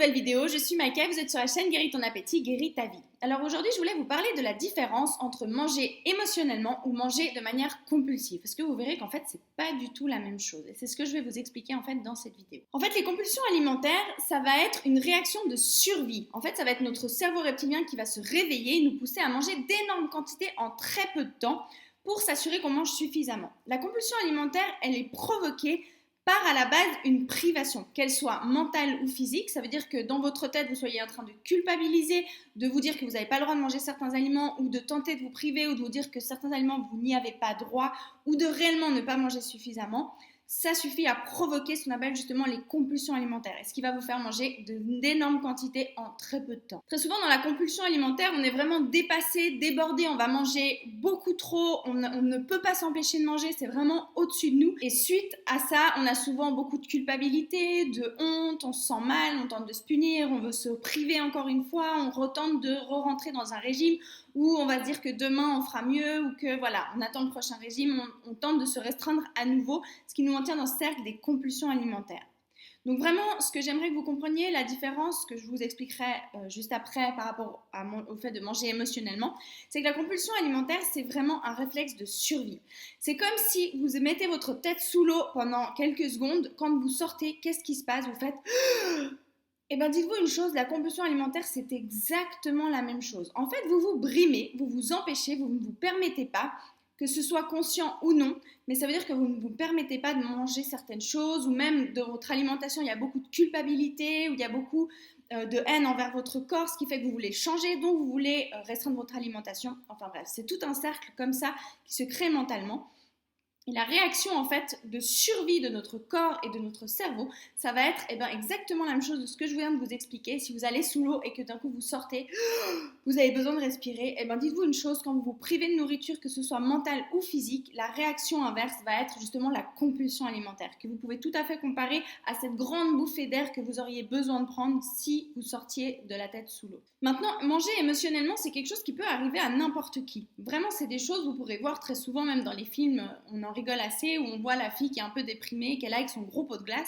nouvelle vidéo, je suis Maïka, vous êtes sur la chaîne Guéris ton appétit, guéris ta vie. Alors aujourd'hui je voulais vous parler de la différence entre manger émotionnellement ou manger de manière compulsive. Parce que vous verrez qu'en fait c'est pas du tout la même chose. Et c'est ce que je vais vous expliquer en fait dans cette vidéo. En fait les compulsions alimentaires, ça va être une réaction de survie. En fait ça va être notre cerveau reptilien qui va se réveiller et nous pousser à manger d'énormes quantités en très peu de temps pour s'assurer qu'on mange suffisamment. La compulsion alimentaire, elle est provoquée par à la base une privation, qu'elle soit mentale ou physique. Ça veut dire que dans votre tête, vous soyez en train de culpabiliser, de vous dire que vous n'avez pas le droit de manger certains aliments ou de tenter de vous priver ou de vous dire que certains aliments, vous n'y avez pas droit ou de réellement ne pas manger suffisamment. Ça suffit à provoquer ce qu'on appelle justement les compulsions alimentaires, et ce qui va vous faire manger d'énormes quantités en très peu de temps. Très souvent dans la compulsion alimentaire, on est vraiment dépassé, débordé, on va manger beaucoup trop, on ne peut pas s'empêcher de manger, c'est vraiment au-dessus de nous. Et suite à ça, on a souvent beaucoup de culpabilité, de honte, on se sent mal, on tente de se punir, on veut se priver encore une fois, on retente de re-rentrer dans un régime où on va se dire que demain on fera mieux ou que voilà, on attend le prochain régime, on tente de se restreindre à nouveau, ce qui nous maintient dans ce cercle des compulsions alimentaires. Donc vraiment, ce que j'aimerais que vous compreniez, la différence que je vous expliquerai juste après par rapport au fait de manger émotionnellement, c'est que la compulsion alimentaire, c'est vraiment un réflexe de survie. C'est comme si vous mettez votre tête sous l'eau pendant quelques secondes, quand vous sortez, qu'est-ce qui se passe? Vous faites... Eh bien, dites-vous une chose, la compulsion alimentaire, c'est exactement la même chose. En fait, vous vous brimez, vous vous empêchez, vous ne vous permettez pas, que ce soit conscient ou non, mais ça veut dire que vous ne vous permettez pas de manger certaines choses, ou même de votre alimentation, il y a beaucoup de culpabilité, ou il y a beaucoup de haine envers votre corps, ce qui fait que vous voulez changer, donc vous voulez restreindre votre alimentation. Enfin bref, c'est tout un cercle comme ça qui se crée mentalement. Et la réaction en fait de survie de notre corps et de notre cerveau, ça va être exactement la même chose de ce que je viens de vous expliquer. Si vous allez sous l'eau et que d'un coup vous sortez, vous avez besoin de respirer, dites-vous une chose, quand vous vous privez de nourriture, que ce soit mentale ou physique, la réaction inverse va être justement la compulsion alimentaire, que vous pouvez tout à fait comparer à cette grande bouffée d'air que vous auriez besoin de prendre si vous sortiez de la tête sous l'eau. Maintenant, manger émotionnellement, c'est quelque chose qui peut arriver à n'importe qui. Vraiment, c'est des choses, vous pourrez voir très souvent, même dans les films, on en rigole assez, où on voit la fille qui est un peu déprimée, qu'elle a avec son gros pot de glace.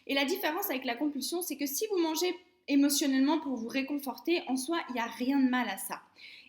Et la différence avec la compulsion, c'est que si vous mangez émotionnellement pour vous réconforter, en soi, il n'y a rien de mal à ça.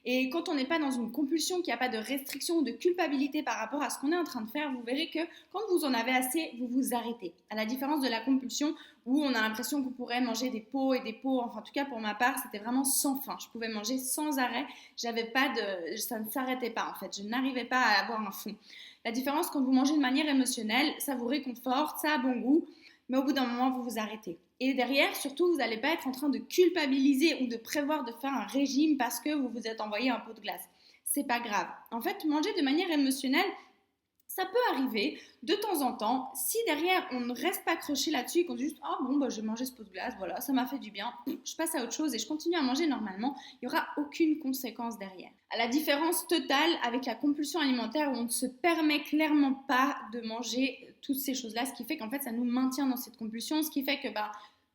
Et quand on n'est pas dans une compulsion, qu'il n'y a pas de restriction ou de culpabilité par rapport à ce qu'on est en train de faire, vous verrez que quand vous en avez assez, vous vous arrêtez. À la différence de la compulsion où on a l'impression qu'on pourrait manger des pots et des pots, enfin en tout cas pour ma part, c'était vraiment sans fin. Je pouvais manger sans arrêt, ça ne s'arrêtait pas en fait, je n'arrivais pas à avoir un fond. La différence quand vous mangez de manière émotionnelle, ça vous réconforte, ça a bon goût, mais au bout d'un moment, vous vous arrêtez. Et derrière, surtout, vous n'allez pas être en train de culpabiliser ou de prévoir de faire un régime parce que vous vous êtes envoyé un pot de glace. C'est pas grave. En fait, manger de manière émotionnelle, ça peut arriver de temps en temps. Si derrière, on ne reste pas accroché là-dessus et qu'on dit juste « Ah bon, je vais manger ce pot de glace, voilà, ça m'a fait du bien, je passe à autre chose et je continue à manger normalement », il n'y aura aucune conséquence derrière. À la différence totale avec la compulsion alimentaire où on ne se permet clairement pas de manger toutes ces choses-là, ce qui fait qu'en fait, ça nous maintient dans cette compulsion, ce qui fait que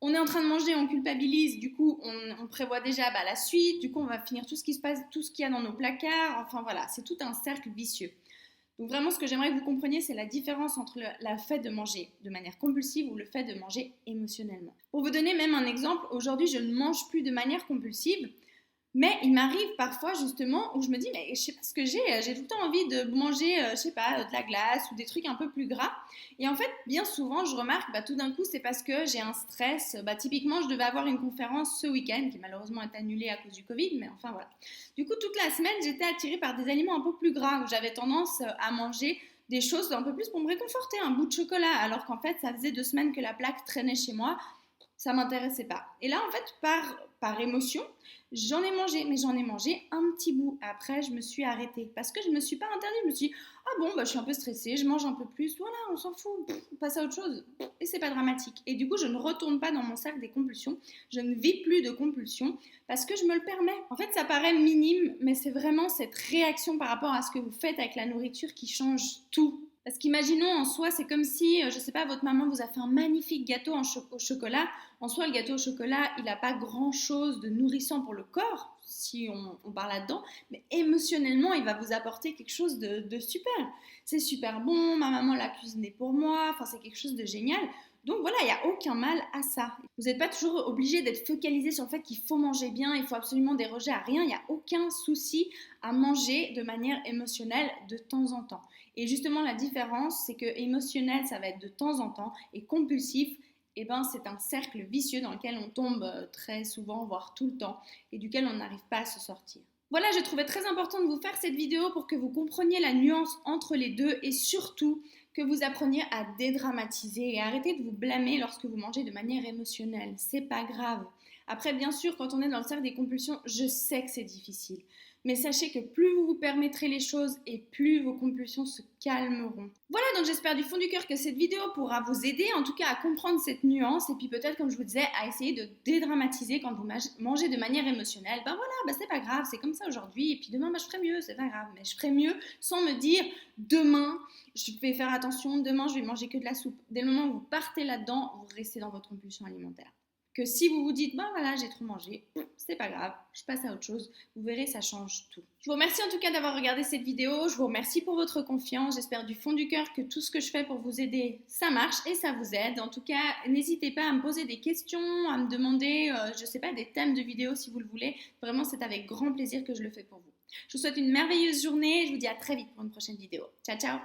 on est en train de manger, on culpabilise, du coup on prévoit déjà la suite, du coup on va finir tout ce qui se passe, tout ce qu'il y a dans nos placards, enfin voilà, c'est tout un cercle vicieux. Donc vraiment ce que j'aimerais que vous compreniez, c'est la différence entre le fait de manger de manière compulsive ou le fait de manger émotionnellement. Pour vous donner même un exemple, aujourd'hui je ne mange plus de manière compulsive, mais il m'arrive parfois justement où je me dis mais je sais pas ce que j'ai tout le temps envie de manger je sais pas de la glace ou des trucs un peu plus gras, et en fait bien souvent je remarque tout d'un coup c'est parce que j'ai un stress. Typiquement je devais avoir une conférence ce week-end qui malheureusement est annulée à cause du Covid, mais enfin voilà. Du coup toute la semaine j'étais attirée par des aliments un peu plus gras où j'avais tendance à manger des choses un peu plus pour me réconforter, un bout de chocolat, alors qu'en fait ça faisait 2 semaines que la plaque traînait chez moi, ça m'intéressait pas. Et là en fait par émotion, j'en ai mangé, mais j'en ai mangé un petit bout. Après, je me suis arrêtée parce que je me suis pas interdit. Je me suis dit, ah bon, je suis un peu stressée, je mange un peu plus, voilà, on s'en fout, on passe à autre chose, et c'est pas dramatique. Et du coup, je ne retourne pas dans mon cercle des compulsions, je ne vis plus de compulsions parce que je me le permets. En fait, ça paraît minime, mais c'est vraiment cette réaction par rapport à ce que vous faites avec la nourriture qui change tout. Parce qu'imaginons en soi, c'est comme si, je sais pas, votre maman vous a fait un magnifique gâteau au chocolat. En soi, le gâteau au chocolat, il n'a pas grand-chose de nourrissant pour le corps, si on parle là-dedans, mais émotionnellement, il va vous apporter quelque chose de super. C'est super bon, ma maman l'a cuisiné pour moi, enfin, c'est quelque chose de génial. Donc voilà, il n'y a aucun mal à ça. Vous n'êtes pas toujours obligé d'être focalisé sur le fait qu'il faut manger bien, il faut absolument déroger à rien. Il n'y a aucun souci à manger de manière émotionnelle de temps en temps. Et justement, la différence, c'est que émotionnel, ça va être de temps en temps, et compulsif, eh ben, c'est un cercle vicieux dans lequel on tombe très souvent, voire tout le temps, et duquel on n'arrive pas à se sortir. Voilà, je trouvais très important de vous faire cette vidéo pour que vous compreniez la nuance entre les deux et surtout que vous appreniez à dédramatiser et arrêter de vous blâmer lorsque vous mangez de manière émotionnelle. C'est pas grave. Après, bien sûr, quand on est dans le cercle des compulsions, je sais que c'est difficile. Mais sachez que plus vous vous permettrez les choses et plus vos compulsions se calmeront. Voilà, donc j'espère du fond du cœur que cette vidéo pourra vous aider, en tout cas à comprendre cette nuance et puis peut-être, comme je vous disais, à essayer de dédramatiser quand vous mangez de manière émotionnelle. Ben voilà, ben c'est pas grave, c'est comme ça aujourd'hui et puis demain, ben je ferai mieux, c'est pas grave. Mais je ferai mieux sans me dire demain, je vais faire attention, demain je vais manger que de la soupe. Dès le moment où vous partez là-dedans, vous restez dans votre compulsion alimentaire. Que si vous vous dites, ben voilà, j'ai trop mangé, c'est pas grave, je passe à autre chose, vous verrez, ça change tout. Je vous remercie en tout cas d'avoir regardé cette vidéo, je vous remercie pour votre confiance, j'espère du fond du cœur que tout ce que je fais pour vous aider, ça marche et ça vous aide. En tout cas, n'hésitez pas à me poser des questions, à me demander, je sais pas, des thèmes de vidéos si vous le voulez. Vraiment, c'est avec grand plaisir que je le fais pour vous. Je vous souhaite une merveilleuse journée et je vous dis à très vite pour une prochaine vidéo. Ciao, ciao!